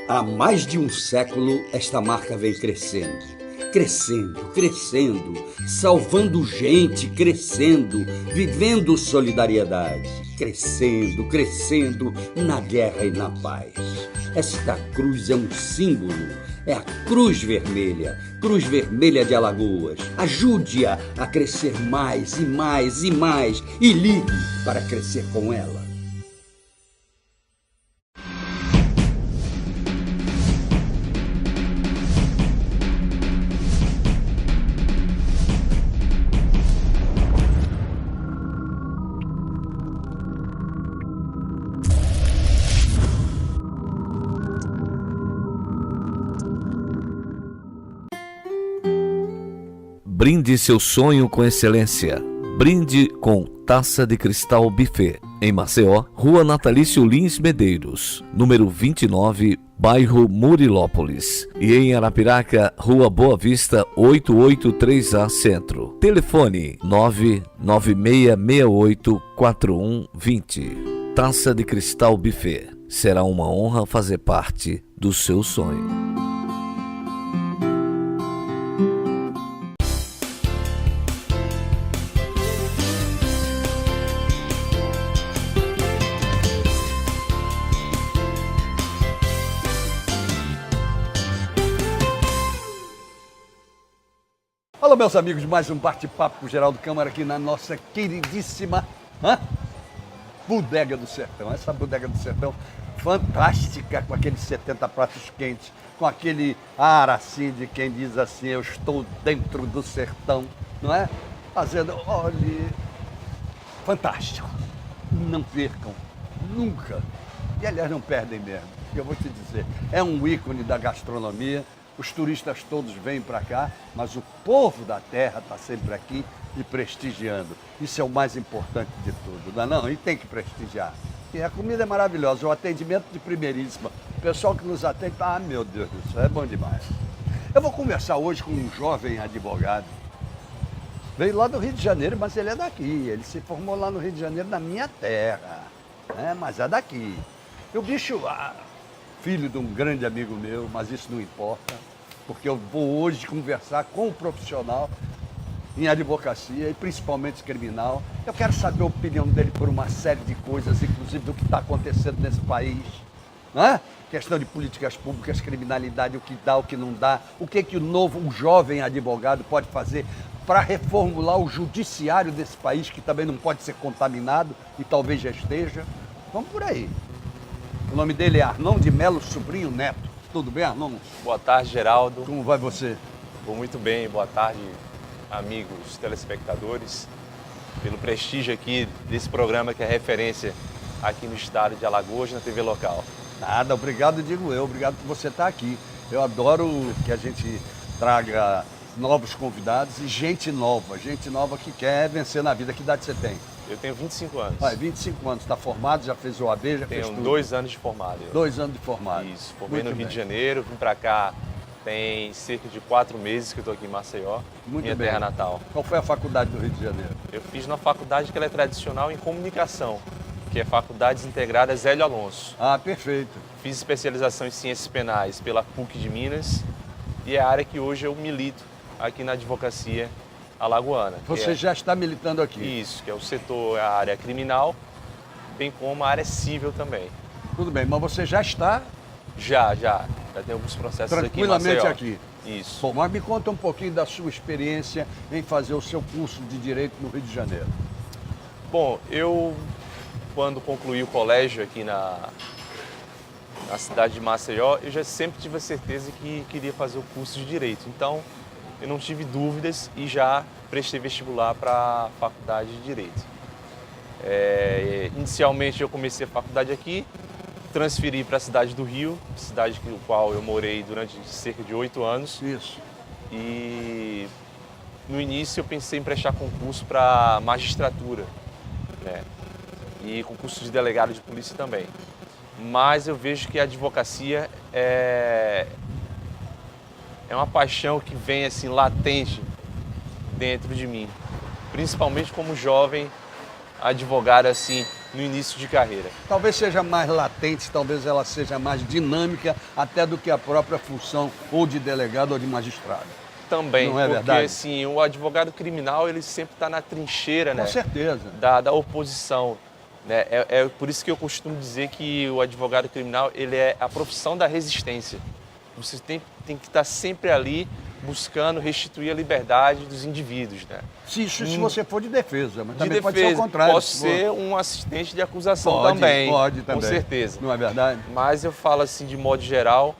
Há mais de um século, esta marca vem crescendo. Crescendo, crescendo, salvando gente, crescendo, vivendo solidariedade. Crescendo, crescendo, na guerra e na paz. Esta cruz é um símbolo, é a Cruz Vermelha de Alagoas. Ajude-a a crescer mais e mais e mais e ligue para crescer com ela. Brinde seu sonho com excelência. Brinde com Taça de Cristal Buffet. Em Maceió, Rua Natalício Lins Medeiros, número 29, bairro Murilópolis. E em Arapiraca, Rua Boa Vista, 883A Centro. Telefone 996684120. Taça de Cristal Buffet. Será uma honra fazer parte do seu sonho. Alô, meus amigos, mais um bate-papo com o Geraldo Câmara aqui na nossa queridíssima Bodega do Sertão. Essa Bodega do Sertão fantástica, com aqueles 70 pratos quentes, com aquele ar assim de quem diz assim, eu estou dentro do sertão, não é? Fazendo, olha, fantástico. Não percam, nunca. E aliás, não perdem mesmo, eu vou te dizer, é um ícone da gastronomia. Os turistas todos vêm para cá, mas o povo da terra está sempre aqui e prestigiando. Isso é o mais importante de tudo, não é não? E tem que prestigiar. E a comida é maravilhosa, o atendimento de primeiríssima. O pessoal que nos atende, meu Deus do céu, é bom demais. Eu vou conversar hoje com um jovem advogado. Veio lá do Rio de Janeiro, mas ele é daqui. Ele se formou lá no Rio de Janeiro, na minha terra, né? Mas é daqui. E o bicho... filho de um grande amigo meu, mas isso não importa, porque eu vou hoje conversar com um profissional em advocacia e principalmente criminal. Eu quero saber a opinião dele por uma série de coisas, inclusive do que está acontecendo nesse país, né? Questão de políticas públicas, criminalidade, o que dá, o que não dá, o que o jovem advogado pode fazer para reformular o judiciário desse país, que também não pode ser contaminado e talvez já esteja. Vamos por aí. O nome dele é Arnon de Melo Sobrinho Neto. Tudo bem, Arnon? Boa tarde, Geraldo. Como vai você? Vou muito bem. Boa tarde, amigos telespectadores. Pelo prestígio aqui desse programa que é referência aqui no estado de Alagoas, na TV local. Nada, obrigado, digo eu. Obrigado por você estar aqui. Eu adoro que a gente traga novos convidados e gente nova que quer vencer na vida. Que idade você tem? Eu tenho 25 anos. 25 anos, está formado, já fez OAB, já fez tudo? Tenho 2 anos de formado. 2 anos de formado. Isso, formei no Rio de Janeiro, vim para cá tem cerca de 4 meses que eu estou aqui em Maceió, minha terra natal. Qual foi a faculdade do Rio de Janeiro? Eu fiz numa faculdade que ela é tradicional em comunicação, que é Faculdades Integradas Hélio Alonso. Ah, perfeito. Fiz especialização em Ciências Penais pela PUC de Minas e é a área que hoje eu milito aqui na advocacia alagoana. Você já está militando aqui? Isso, que é o setor, a área criminal, bem como a área civil também. Tudo bem, mas você já está? Já tem alguns processos tranquilamente aqui. Isso. Bom, mas me conta um pouquinho da sua experiência em fazer o seu curso de Direito no Rio de Janeiro. Bom, eu, quando concluí o colégio aqui na cidade de Maceió, eu já sempre tive a certeza que queria fazer o curso de Direito. Então, eu não tive dúvidas e já prestei vestibular para a faculdade de Direito. Inicialmente eu comecei a faculdade aqui, transferi para a cidade do Rio, cidade no qual eu morei durante cerca de 8 anos. Isso. E no início eu pensei em prestar concurso para magistratura, né? E concurso de delegado de polícia também. Mas eu vejo que a advocacia é uma paixão que vem assim latente dentro de mim, principalmente como jovem advogado assim no início de carreira. Talvez seja mais latente, talvez ela seja mais dinâmica até do que a própria função ou de delegado ou de magistrado. Também, Não é porque verdade? assim, o advogado criminal ele sempre está na trincheira, né? Com certeza. Da oposição. Né? É por isso que eu costumo dizer que o advogado criminal ele é a profissão da resistência. Você tem que estar sempre ali buscando restituir a liberdade dos indivíduos. Né? Se você for de defesa, mas De também defesa, pode ser o contrário. posso se for. ser um assistente de acusação Pode também, também. com certeza. Não é verdade? Mas eu falo assim de modo geral,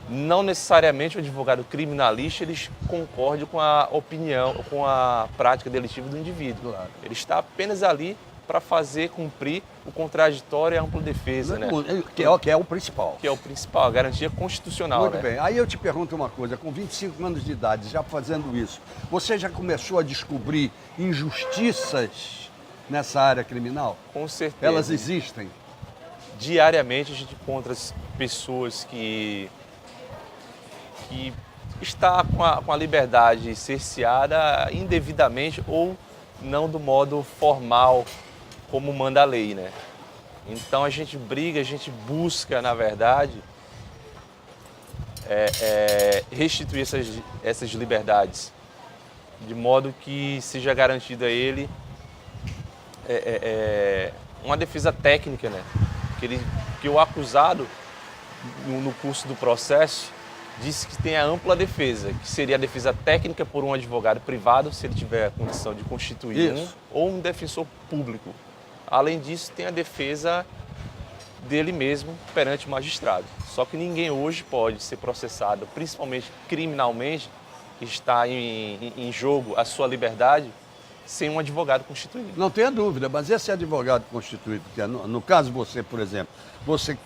não necessariamente o advogado criminalista ele concorde com a opinião, com a prática delitiva do indivíduo. Claro. Ele está apenas ali para fazer cumprir o contraditório e a ampla defesa, né? Que é o principal. Que é o principal, a garantia constitucional. Muito né? bem. Aí eu te pergunto uma coisa, com 25 anos de idade, já fazendo isso, você já começou a descobrir injustiças nessa área criminal? Com certeza. Elas existem? Diariamente a gente encontra pessoas que está com a liberdade cerceada indevidamente ou não do modo formal como manda a lei, né? Então a gente briga, a gente busca, na verdade, restituir essas liberdades, de modo que seja garantida a ele uma defesa técnica, né? Que o acusado, no curso do processo, disse que tem a ampla defesa, que seria a defesa técnica por um advogado privado, se ele tiver a condição de constituir Isso. ou um defensor público. Além disso, tem a defesa dele mesmo perante o magistrado. Só que ninguém hoje pode ser processado, principalmente criminalmente, que está em jogo a sua liberdade, sem um advogado constituído. Não tenha dúvida, mas esse advogado constituído, que no caso você, por exemplo, você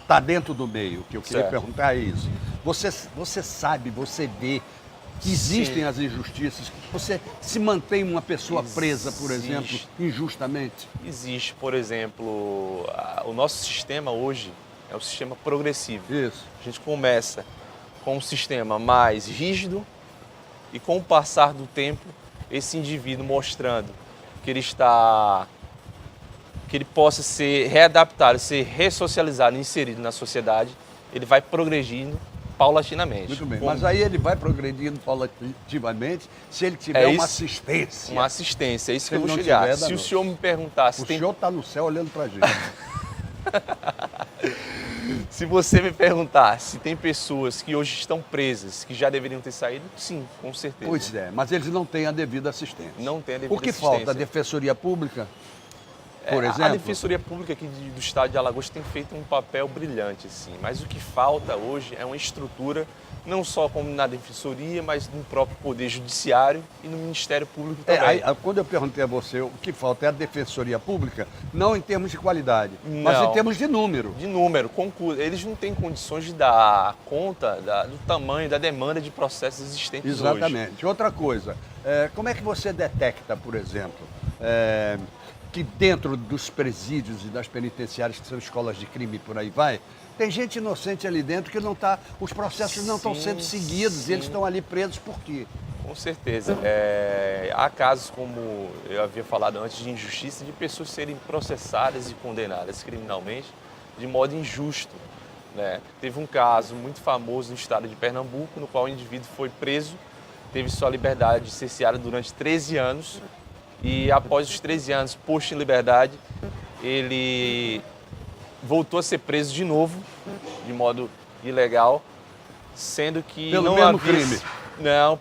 está dentro do meio, o que eu queria Certo. perguntar é isso. Você sabe, você vê que existem Sim. as injustiças, você se mantém uma pessoa presa, por Existe. exemplo, injustamente? Existe, por exemplo, o nosso sistema hoje é um sistema progressivo. Isso. A gente começa com um sistema mais rígido e com o passar do tempo, esse indivíduo mostrando que ele possa ser readaptado, ser ressocializado, inserido na sociedade, ele vai progredindo paulatinamente. Muito bem, Como mas aí ele vai progredindo paulativamente se ele tiver uma assistência. uma assistência, é isso Se que eu ele vou não chegar. tiver, Se o danou. senhor me perguntar se O tem senhor está no céu olhando para a gente. Se você me perguntar se tem pessoas que hoje estão presas, que já deveriam ter saído, sim, com certeza. Pois é, mas eles não têm a devida assistência. Não tem a devida O que assistência. falta? A Defensoria Pública, por exemplo? A Defensoria Pública aqui do Estado de Alagoas tem feito um papel brilhante, assim. Mas o que falta hoje é uma estrutura, não só como na Defensoria, mas no próprio Poder Judiciário e no Ministério Público também. Quando eu perguntei a você o que falta é a Defensoria Pública, não em termos de qualidade, mas Não. em termos de número. De número, concurso. Eles não têm condições de dar conta do tamanho, da demanda de processos existentes hoje. Exatamente. Outra coisa, como é que você detecta, por exemplo, que dentro dos presídios e das penitenciárias, que são escolas de crime e por aí vai, tem gente inocente ali dentro que não está, os processos não estão Sim, sendo seguidos, sim. e eles estão ali presos por quê? Com certeza. Há casos, como eu havia falado antes, de injustiça, de pessoas serem processadas e condenadas criminalmente de modo injusto. Né? Teve um caso muito famoso no estado de Pernambuco, no qual o indivíduo foi preso, teve sua liberdade cerceada durante 13 anos e após os 13 anos posto em liberdade, ele voltou a ser preso de novo, de modo ilegal, sendo que Pelo não mesmo havia... crime? Não,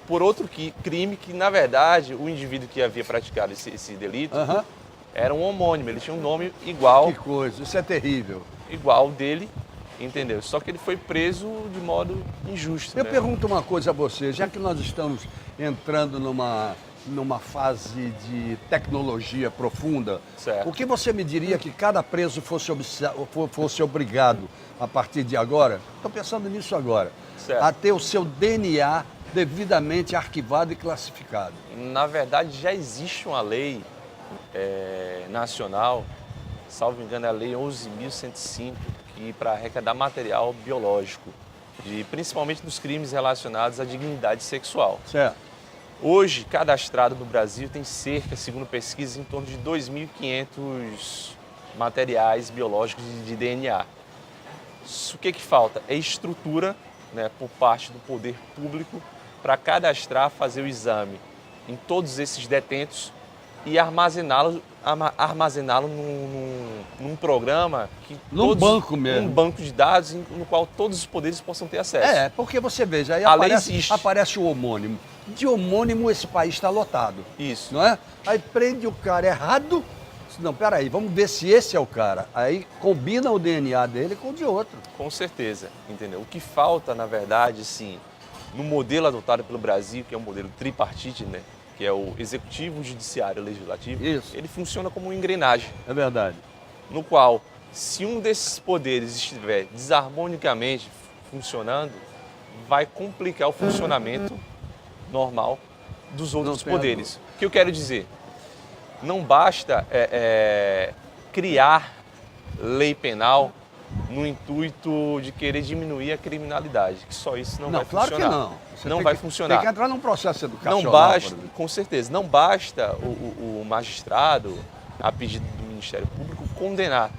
por outro crime que, na verdade, o indivíduo que havia praticado esse delito Aham. era um homônimo, ele tinha um nome igual, Que coisa, isso é terrível. igual dele, entendeu? Só que ele foi preso de modo injusto. Eu né? pergunto uma coisa a você, já que nós estamos entrando numa fase de tecnologia profunda, Certo. o que você me diria que cada preso fosse obrigado, a partir de agora, estou pensando nisso agora, Certo. a ter o seu DNA devidamente arquivado e classificado? Na verdade, já existe uma lei nacional, salvo engano, é a Lei 11.105, que para arrecadar material biológico, principalmente dos crimes relacionados à dignidade sexual. Certo. Hoje, cadastrado no Brasil tem cerca, segundo pesquisas, em torno de 2.500 materiais biológicos de DNA. O que falta? É estrutura, né, por parte do poder público para cadastrar, fazer o exame em todos esses detentos e armazená-lo num programa que Num banco mesmo. um banco de dados no qual todos os poderes possam ter acesso. É, porque você veja, aí A lei existe. aparece o homônimo. De homônimo esse país está lotado. Isso. Não é? Aí prende o cara errado. Não, peraí, vamos ver se esse é o cara. Aí combina o DNA dele com o de outro. Com certeza, entendeu? O que falta, na verdade, sim, no modelo adotado pelo Brasil, que é um modelo tripartite, né? Que é o executivo, o judiciário e o legislativo, Isso. ele funciona como uma engrenagem, É verdade. no qual, se um desses poderes estiver desarmonicamente funcionando, vai complicar o funcionamento normal dos outros tenha poderes. dúvida. O que eu quero dizer? Não basta criar lei penal no intuito de querer diminuir a criminalidade, que só isso não vai claro funcionar. que não. Você Não tem vai que- funcionar. Tem que entrar num processo educacional. Não basta, por exemplo. com certeza, não basta o magistrado, a pedido do Ministério Público, condenar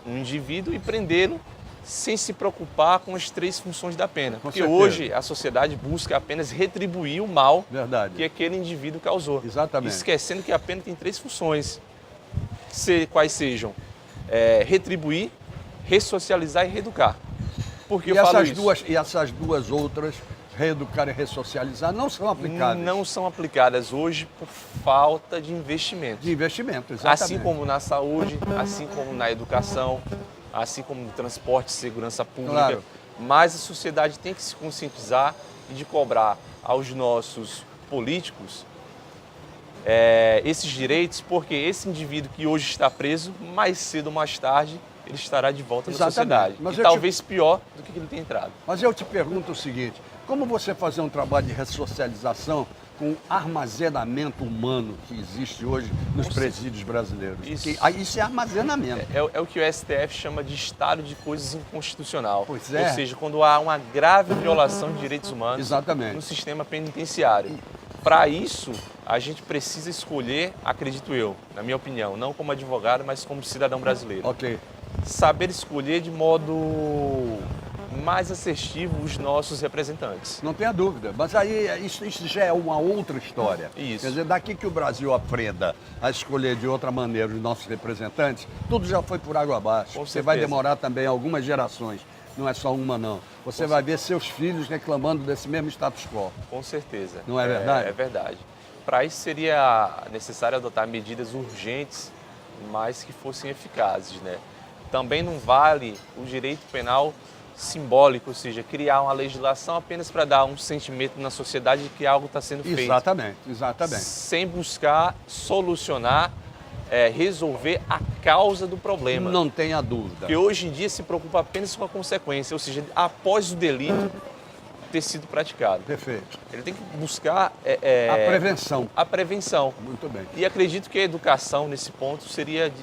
um indivíduo e prendê-lo sem se preocupar com as 3 funções da pena. Porque certeza. hoje a sociedade busca apenas retribuir o mal Verdade. que aquele indivíduo causou. Exatamente. Esquecendo que a pena tem 3 funções, quais sejam retribuir, ressocializar e reeducar. Por que eu falo isso? E essas duas outras, reeducar e ressocializar, não são aplicáveis. Não são aplicadas hoje por falta de investimento. De investimento, exatamente. Assim como na saúde, assim como na educação, assim como no transporte e segurança pública. Claro. Mas a sociedade tem que se conscientizar e de cobrar aos nossos políticos esses direitos, porque esse indivíduo que hoje está preso, mais cedo ou mais tarde, ele estará de volta na Exatamente. sociedade. Mas E talvez pior do que ele tem entrado. Mas eu te pergunto o seguinte, como você fazer um trabalho de ressocialização com o armazenamento humano que existe hoje nos presídios brasileiros? Isso. Porque aí isso é armazenamento. É o que o STF chama de estado de coisas inconstitucional. Pois é. Ou seja, quando há uma grave violação de direitos humanos Exatamente. no sistema penitenciário. Para isso, a gente precisa escolher, acredito eu, na minha opinião, não como advogado, mas como cidadão brasileiro. Ok. Saber escolher de modo mais assertivo os nossos representantes. Não tenha dúvida. Mas aí isso já é uma outra história. Isso. Quer dizer, daqui que o Brasil aprenda a escolher de outra maneira os nossos representantes, tudo já foi por água abaixo. Com Você vai certeza. demorar também algumas gerações. Não é só uma, não. Você vai ver seus filhos reclamando desse mesmo status quo. Com certeza. Não é verdade? É verdade. Para isso seria necessário adotar medidas urgentes, mas que fossem eficazes, né? Também não vale o direito penal simbólico, ou seja, criar uma legislação apenas para dar um sentimento na sociedade de que algo está sendo feito. Exatamente, exatamente. Sem buscar solucionar, resolver a causa do problema. Não tenha dúvida. Porque hoje em dia se preocupa apenas com a consequência, ou seja, após o delito ter sido praticado. Perfeito. Ele tem que buscar A prevenção. a prevenção. Muito bem. E acredito que a educação nesse ponto seria de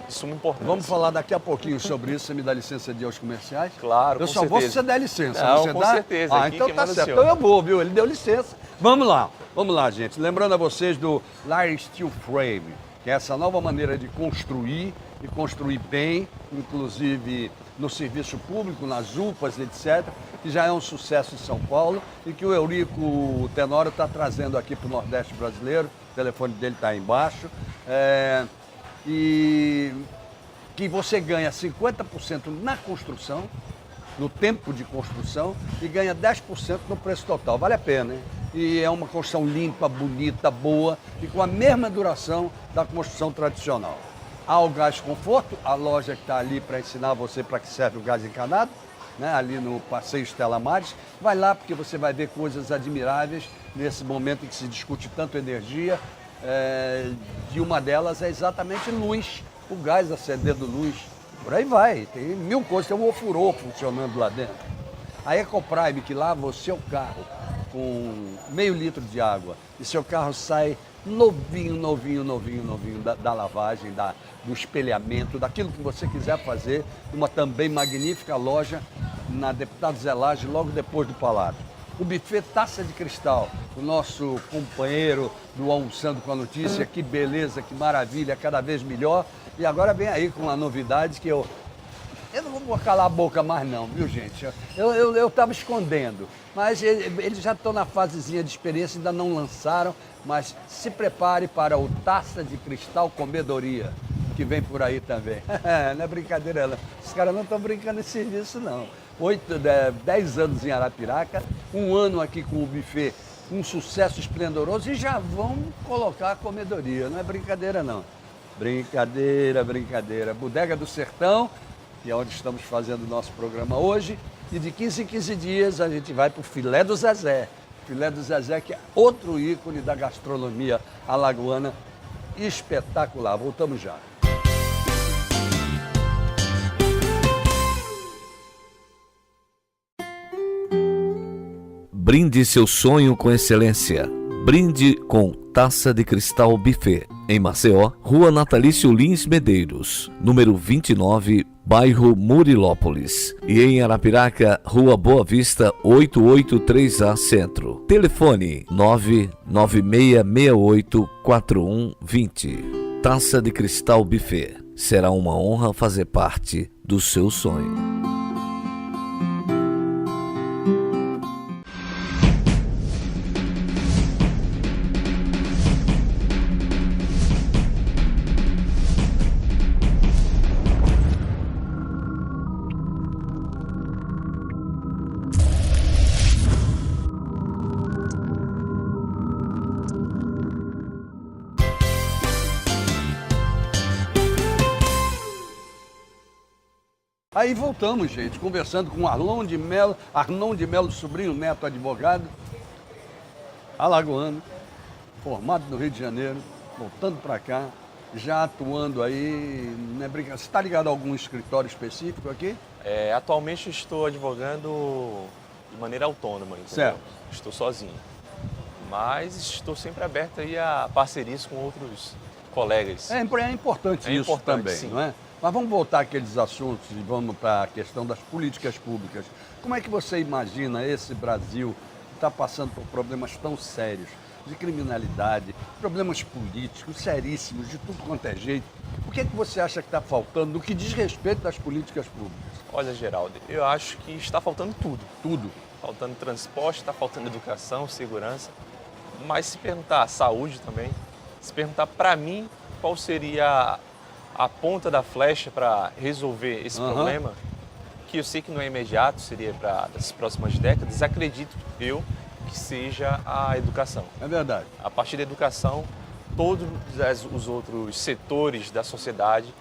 suma importância. Vamos falar daqui a pouquinho sobre isso. Você me dá licença de ir aos comerciais? Claro, Eu com só vou se certeza. você der licença. Não, você com dá? certeza. Ah, Aqui então quem tá manda é o certo. senhor. Então eu vou, viu? Ele deu licença. Vamos lá, gente. Lembrando a vocês do Lar Steel Frame, que é essa nova maneira de construir e construir bem, inclusive no serviço público, nas UPAs, etc., que já é um sucesso em São Paulo e que o Eurico Tenório está trazendo aqui para o Nordeste brasileiro. O telefone dele está aí embaixo. E que você ganha 50% na construção, no tempo de construção, e ganha 10% no preço total. Vale a pena, hein? E é uma construção limpa, bonita, boa e com a mesma duração da construção tradicional. Há o Gás Conforto, a loja que está ali para ensinar você para que serve o gás encanado, né? Ali no Passeio Estela Maris. Vai lá porque você vai ver coisas admiráveis nesse momento em que se discute tanto energia. E uma delas é exatamente luz, o gás acendendo luz. Por aí vai, tem mil coisas, tem um ofurô funcionando lá dentro. A Ecoprime, que lava o seu carro com meio litro de água e seu carro sai novinho da lavagem, do espelhamento, daquilo que você quiser fazer, uma também magnífica loja na Deputado Zé Lage, logo depois do Palácio. O buffet Taça de Cristal, o nosso companheiro do Almoçando com a Notícia, que beleza, que maravilha, cada vez melhor. E agora vem aí com uma novidade que eu não vou calar a boca mais não, viu gente? Eu estava escondendo, mas eles já estão na fasezinha de experiência, ainda não lançaram, mas se prepare para o Taça de Cristal Comedoria, que vem por aí também. Não é brincadeira não, os caras não estão brincando em serviço não. 10 anos em Arapiraca, 1 ano aqui com o buffet, um sucesso esplendoroso e já vão colocar a comedoria, não é brincadeira não. Brincadeira, brincadeira. Bodega do Sertão, que é onde estamos fazendo o nosso programa hoje, e de 15 em 15 dias a gente vai para o Filé do Zezé. Filé do Zezé, que é outro ícone da gastronomia alagoana, espetacular. Voltamos já. Brinde seu sonho com excelência. Brinde com Taça de Cristal Buffet. Em Maceió, Rua Natalício Lins Medeiros, número 29, bairro Murilópolis. E em Arapiraca, Rua Boa Vista, 883A Centro. Telefone 996684120. Taça de Cristal Buffet. Será uma honra fazer parte do seu sonho. Aí voltamos, gente, conversando com Arnon de Melo, sobrinho, neto, advogado, alagoano, formado no Rio de Janeiro, voltando para cá, já atuando aí, né, você está ligado a algum escritório específico aqui? Atualmente eu estou advogando de maneira autônoma, entendeu? Certo. Estou sozinho, mas estou sempre aberto aí a parcerias com outros colegas. É importante isso importante, também, sim. não é? Mas vamos voltar àqueles assuntos e vamos para a questão das políticas públicas. Como é que você imagina esse Brasil que está passando por problemas tão sérios, de criminalidade, problemas políticos seríssimos, de tudo quanto é jeito? O que é que você acha que está faltando no que diz respeito às políticas públicas? Olha, Geraldo, eu acho que está faltando tudo. Tudo. Faltando transporte, está faltando educação, segurança. Mas se perguntar saúde também, se perguntar para mim qual seria a ponta da flecha para resolver esse problema, que eu sei que não é imediato, seria para as próximas décadas, acredito eu que seja a educação. É verdade. A partir da educação, todos os outros setores da sociedade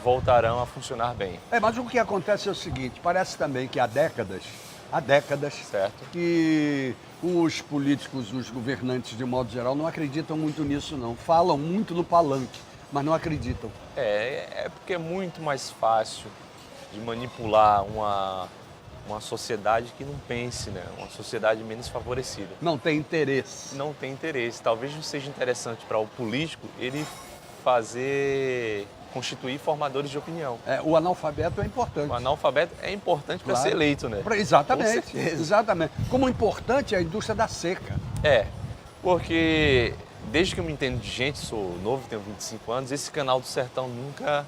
voltarão a funcionar bem. Mas o que acontece é o seguinte, parece também que há décadas, Certo. que os políticos, os governantes de modo geral, não acreditam muito nisso não. Falam muito no palanque, mas não acreditam. É porque é muito mais fácil de manipular uma sociedade que não pense, né? Uma sociedade menos favorecida. Não tem interesse. Não tem interesse. Talvez não seja interessante para o político ele constituir formadores de opinião. O analfabeto é importante. O analfabeto é importante para Claro. ser eleito, né? Exatamente, Com certeza. exatamente. Como importante é a indústria da seca. Porque desde que eu me entendo de gente, sou novo, tenho 25 anos, esse Canal do Sertão nunca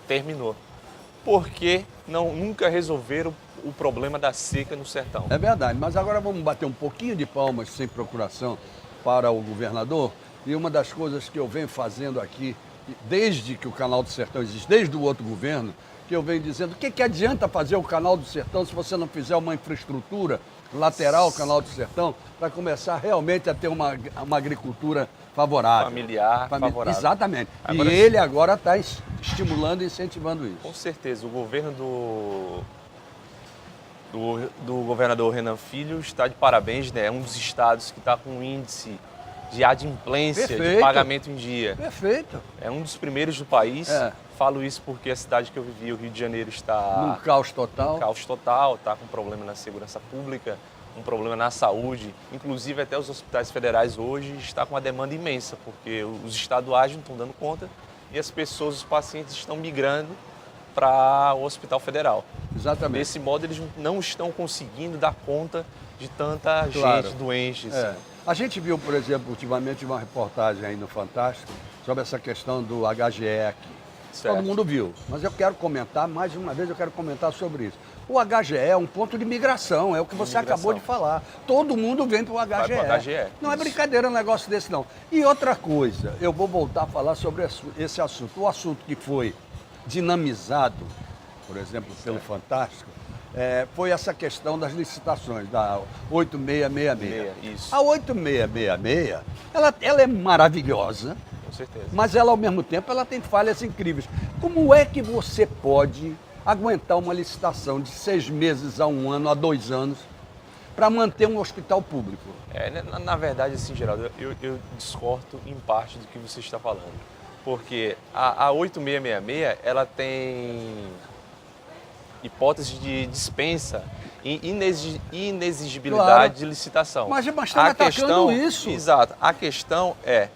terminou. Porque nunca resolveram o problema da seca no sertão. É verdade, mas agora vamos bater um pouquinho de palmas sem procuração para o governador. E uma das coisas que eu venho fazendo aqui, desde que o Canal do Sertão existe, desde o outro governo, que eu venho dizendo, o que adianta fazer o Canal do Sertão se você não fizer uma infraestrutura lateral ao Canal do Sertão, para começar realmente a ter uma agricultura favorável. Familiar, favorável. Exatamente. Agora, e ele agora está estimulando e incentivando isso. Com certeza. O governo do governador Renan Filho está de parabéns, né? É um dos estados que está com um índice de adimplência, de pagamento em dia. Perfeito. É um dos primeiros do país. Falo isso porque a cidade que eu vivi, o Rio de Janeiro, está num caos total. Num caos total, está com problema na segurança pública, um problema na saúde. Inclusive até os hospitais federais hoje estão com uma demanda imensa, porque os estaduais não estão dando conta e as pessoas, os pacientes estão migrando para o Hospital Federal. Exatamente. Desse modo, eles não estão conseguindo dar conta de tanta Claro. gente doente. É. Assim. A gente viu, por exemplo, ultimamente uma reportagem aí no Fantástico sobre essa questão do HGE aqui. Certo. Todo mundo viu, mas eu quero comentar, mais uma vez eu quero comentar sobre isso. O HGE é um ponto de migração, é o que você acabou de falar. Todo mundo vem para o HGE. Vai pro HGE, Não é isso. brincadeira um negócio desse, não. E outra coisa, eu vou voltar a falar sobre esse assunto. O assunto que foi dinamizado, por exemplo, pelo Fantástico, foi essa questão das licitações, da 8666. Isso. A 8666, ela é maravilhosa, Com certeza. mas ela, ao mesmo tempo, ela tem falhas incríveis. Como é que você pode aguentar uma licitação de 6 meses a 1 ano, a 2 anos, para manter um hospital público? Na verdade, assim, Geraldo, eu discordo em parte do que você está falando. Porque a 8666, ela tem hipótese de dispensa e inexigibilidade Claro. de licitação. Mas estão atacando isso. Exato. A questão é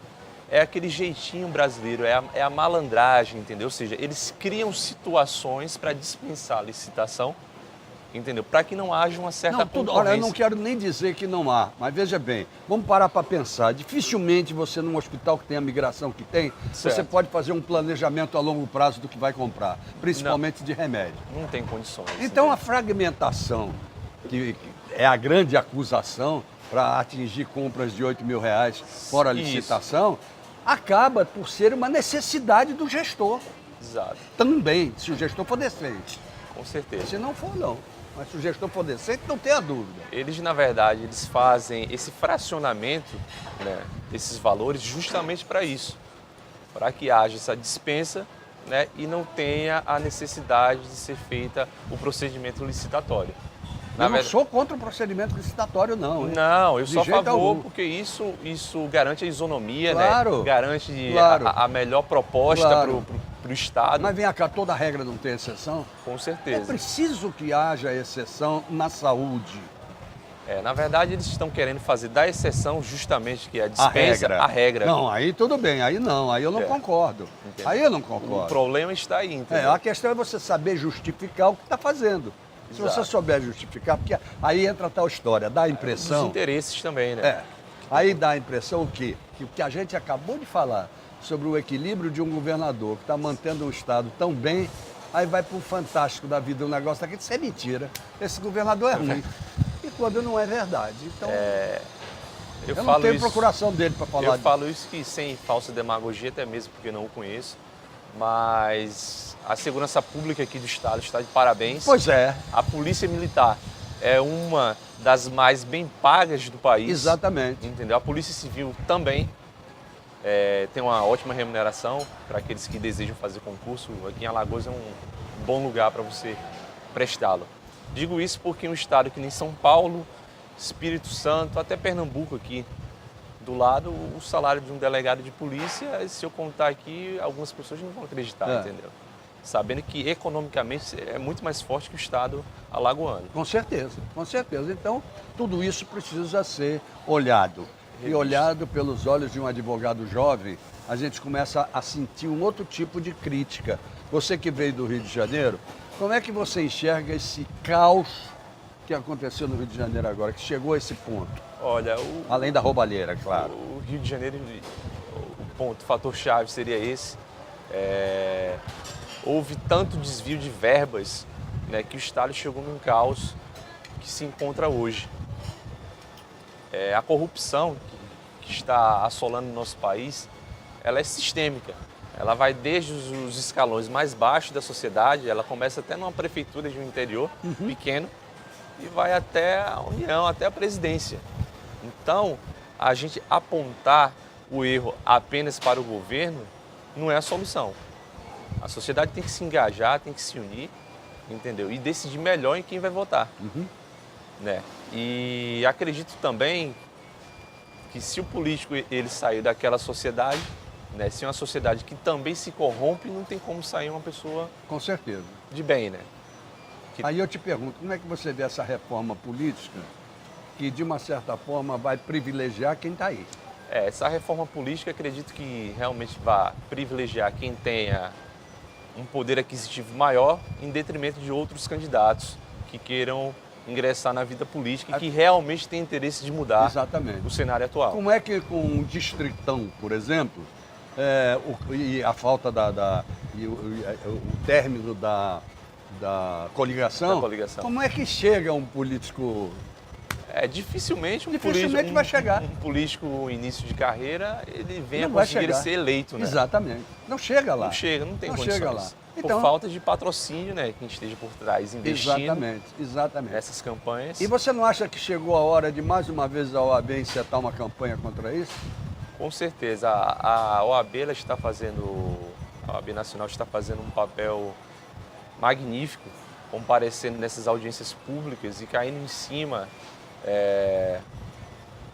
aquele jeitinho brasileiro, é a malandragem, entendeu? Ou seja, eles criam situações para dispensar a licitação, entendeu? Para que não haja uma certa concorrência. Olha, eu não quero nem dizer que não há, mas veja bem, vamos parar para pensar. Dificilmente você, num hospital que tem a migração que tem, Certo. você pode fazer um planejamento a longo prazo do que vai comprar, principalmente de remédio. Não tem condições. Então, entendeu? a fragmentação, que é a grande acusação para atingir compras de R$8.000 fora a Isso. licitação, acaba por ser uma necessidade do gestor Exato, também, se o gestor for decente. com certeza. Se não for, não. Mas se o gestor for decente, não tenha dúvida. Eles, na verdade, eles fazem esse fracionamento, né, desses valores justamente para isso. Para que haja essa dispensa, né, e não tenha a necessidade de ser feita o procedimento licitatório. Eu não sou contra o procedimento licitatório, não. Hein? Não, eu De sou a jeito favor, algum. porque isso garante a isonomia, Claro, né? Garante claro. a melhor proposta Claro. para o Estado. Mas vem cá, toda regra não tem exceção? Com É certeza. preciso que haja exceção na saúde. Na verdade, eles estão querendo fazer da exceção justamente que é a dispensa, a regra. Não, aí tudo bem, aí não, aí eu não concordo. Entendeu? Aí eu não O concordo. problema está aí, entendeu? A questão é você saber justificar o que está fazendo. Se Exato. você souber justificar, porque aí entra tal história, dá a Os impressão. interesses também, né? Aí dá a impressão que o que a gente acabou de falar sobre o equilíbrio de um governador que está mantendo o Estado tão bem, aí vai para o fantástico da vida, um negócio daquele, isso é mentira. Esse governador é ruim. E quando não é verdade. Então, eu não falo tenho isso, procuração dele para falar Eu disso. falo isso que sem falsa demagogia, até mesmo porque não o conheço, mas a segurança pública aqui do Estado está de parabéns. Pois é, A Polícia Militar é uma das mais bem pagas do país. exatamente. Entendeu? A Polícia Civil também tem uma ótima remuneração para aqueles que desejam fazer concurso. Aqui em Alagoas é um bom lugar para você prestá-lo. Digo isso porque um estado que nem São Paulo, Espírito Santo, até Pernambuco aqui do lado, o salário de um delegado de polícia, se eu contar aqui, algumas pessoas não vão acreditar, entendeu? Sabendo que economicamente é muito mais forte que o estado alagoano. Com certeza, com certeza. Então, tudo isso precisa ser olhado. E olhado pelos olhos de um advogado jovem, a gente começa a sentir um outro tipo de crítica. Você que veio do Rio de Janeiro, como é que você enxerga esse caos que aconteceu no Rio de Janeiro agora, que chegou a esse ponto? Olha, Além da roubalheira, claro. o Rio de Janeiro, o fator-chave seria esse. Houve tanto desvio de verbas, né, que o Estado chegou num caos que se encontra hoje. A corrupção que está assolando o nosso país, ela é sistêmica. Ela vai desde os escalões mais baixos da sociedade, ela começa até numa prefeitura de um interior pequeno e vai até a União, até a presidência. Então, a gente apontar o erro apenas para o governo não é a solução. A sociedade tem que se engajar, tem que se unir, entendeu? E decidir melhor em quem vai votar. Né? E acredito também que se o político ele sair daquela sociedade, né, se é uma sociedade que também se corrompe, não tem como sair uma pessoa Com certeza. de bem, né? Aí eu te pergunto, como é que você vê essa reforma política que, de uma certa forma, vai privilegiar quem está aí? Essa reforma política, acredito que realmente vai privilegiar quem tenha um poder aquisitivo maior em detrimento de outros candidatos que queiram ingressar na vida política e que realmente têm interesse de mudar Exatamente. o cenário atual. Como é que com o Distritão, por exemplo, e a falta e o término da coligação, como é que chega um político... Dificilmente vai chegar. Um político início de carreira, ele vem a Não vai conseguir chegar. ser eleito, né? Exatamente. Não chega lá. Não chega, não tem Não condições. chega lá. Por Então, falta de patrocínio, né? Que a gente esteja por trás, investindo exatamente. nessas campanhas. E você não acha que chegou a hora de mais uma vez a OAB encetar uma campanha contra isso? Com certeza. A OAB, a OAB Nacional está fazendo um papel magnífico, comparecendo nessas audiências públicas e caindo em cima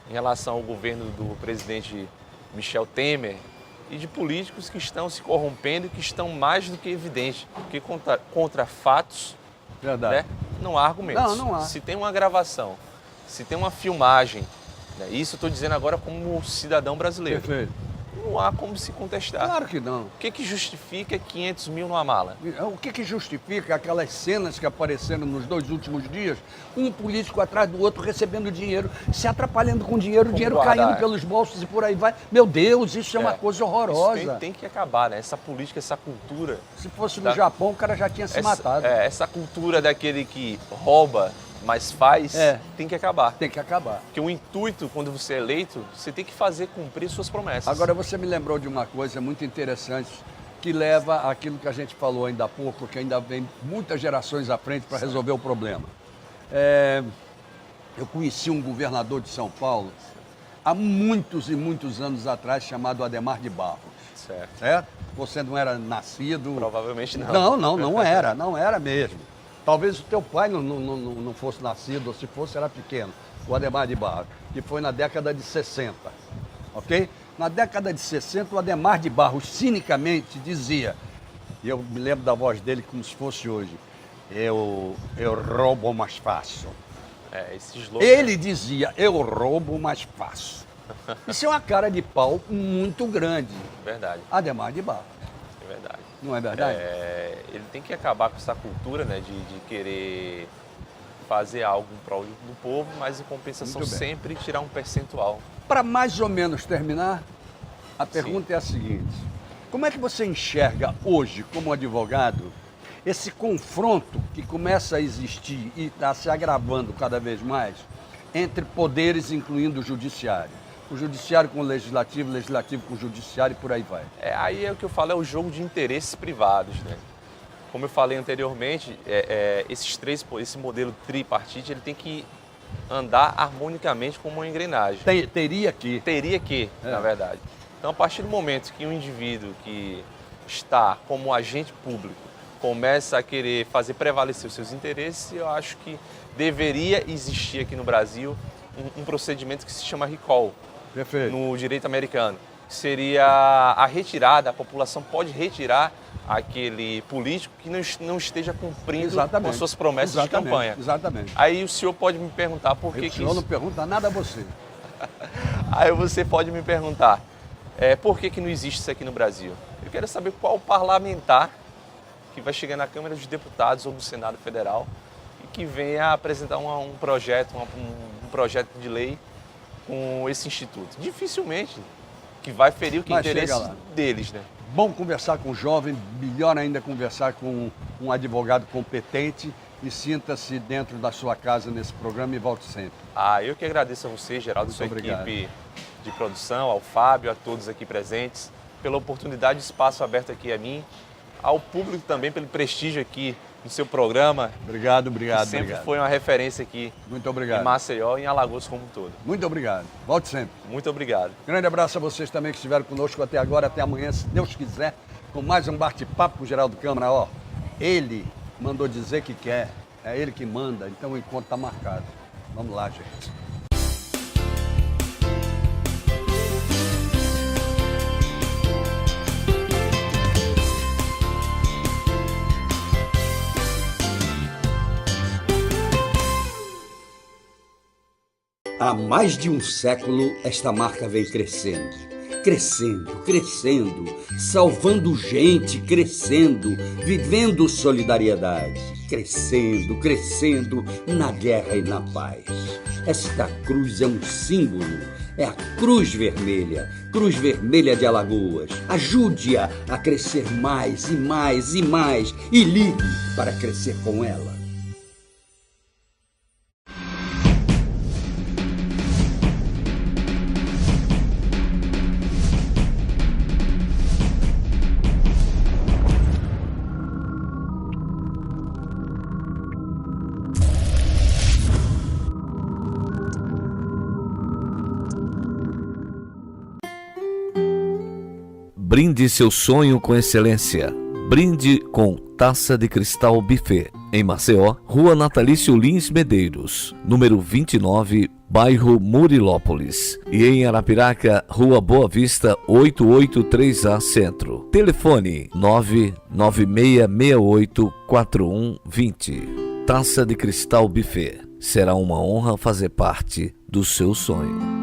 em relação ao governo do presidente Michel Temer e de políticos que estão se corrompendo e que estão mais do que evidentes, porque contra fatos, Verdade. né, não há argumentos. Não há. Se tem uma gravação, se tem uma filmagem, né, isso eu estou dizendo agora como cidadão brasileiro, Perfeito. não há como se contestar. Claro que não. O que justifica 500 mil numa mala? O que justifica aquelas cenas que apareceram nos 2 últimos dias? Um político atrás do outro recebendo dinheiro, se atrapalhando com dinheiro, o dinheiro caindo pelos bolsos e por aí vai. Meu Deus, isso é uma coisa horrorosa. Isso tem que acabar, né? Essa política, essa cultura. Se fosse no Japão, o cara já tinha se matado. Essa cultura daquele que rouba, mas faz, tem que acabar. Tem que acabar. Porque o intuito, quando você é eleito, você tem que fazer cumprir suas promessas. Agora, você me lembrou de uma coisa muito interessante que leva àquilo que a gente falou ainda há pouco, que ainda vem muitas gerações à frente para resolver o problema. Eu conheci um governador de São Paulo há muitos e muitos anos atrás, chamado Adhemar de Barros. Certo? Você não era nascido... Provavelmente não. Não era mesmo. Talvez o teu pai não fosse nascido, ou se fosse, era pequeno, o Adhemar de Barros, que foi na década de 60, ok? Na década de 60, o Adhemar de Barros cinicamente dizia, e eu me lembro da voz dele como se fosse hoje, eu roubo mais fácil. Esse slogan. Ele dizia, eu roubo mais fácil. Isso é uma cara de pau muito grande. Verdade. Adhemar de Barros. É verdade. Não é verdade? Ele tem que acabar com essa cultura, né, de querer fazer algo em prol do povo, mas em compensação sempre tirar um percentual. Para mais ou menos terminar, a pergunta é a seguinte: como é que você enxerga hoje, como advogado, esse confronto que começa a existir e está se agravando cada vez mais entre poderes, incluindo o judiciário? O judiciário com o legislativo, o legislativo com o judiciário e por aí vai. Aí é o que eu falo, é o jogo de interesses privados, né? Como eu falei anteriormente, esse modelo tripartite, ele tem que andar harmonicamente como uma engrenagem. Teria que. Na verdade. Então, a partir do momento que um indivíduo que está como agente público começa a querer fazer prevalecer os seus interesses, eu acho que deveria existir aqui no Brasil um procedimento que se chama recall. Perfeito. No direito americano. Seria a retirada, a população pode retirar aquele político que não esteja cumprindo com suas promessas de campanha. Exatamente. Aí o senhor pode me perguntar por que o senhor não pergunta nada a você. Aí você pode me perguntar, por que não existe isso aqui no Brasil? Eu quero saber qual parlamentar que vai chegar na Câmara dos Deputados ou no Senado Federal e que venha apresentar um projeto de lei com esse instituto. Dificilmente que vai ferir o interesse deles, né? Bom conversar com um jovem, melhor ainda conversar com um advogado competente e sinta-se dentro da sua casa nesse programa e volte sempre. Eu que agradeço a você, Geraldo, sua equipe de produção, ao Fábio, a todos aqui presentes, pela oportunidade de espaço aberto aqui a mim, ao público também pelo prestígio aqui no seu programa. Obrigado. Sempre foi uma referência aqui. Muito obrigado. Em Maceió e em Alagoas como um todo. Muito obrigado. Volte sempre. Muito obrigado. Grande abraço a vocês também que estiveram conosco até agora, até amanhã, se Deus quiser, com mais um bate-papo com o Geraldo Câmara. Ele mandou dizer que quer, é ele que manda, então o encontro está marcado. Vamos lá, gente. Há mais de um século, esta marca vem crescendo crescendo, crescendo, salvando gente, crescendo, vivendo solidariedade, crescendo, crescendo na guerra e na paz. Esta cruz é um símbolo, é a Cruz Vermelha de Alagoas. Ajude-a a crescer mais e mais e mais e ligue para crescer com ela. Brinde seu sonho com excelência. Brinde com Taça de Cristal Buffet. Em Maceió, Rua Natalício Lins Medeiros, número 29, bairro Murilópolis. E em Arapiraca, Rua Boa Vista 883A Centro. Telefone 996684120. Taça de Cristal Buffet. Será uma honra fazer parte do seu sonho.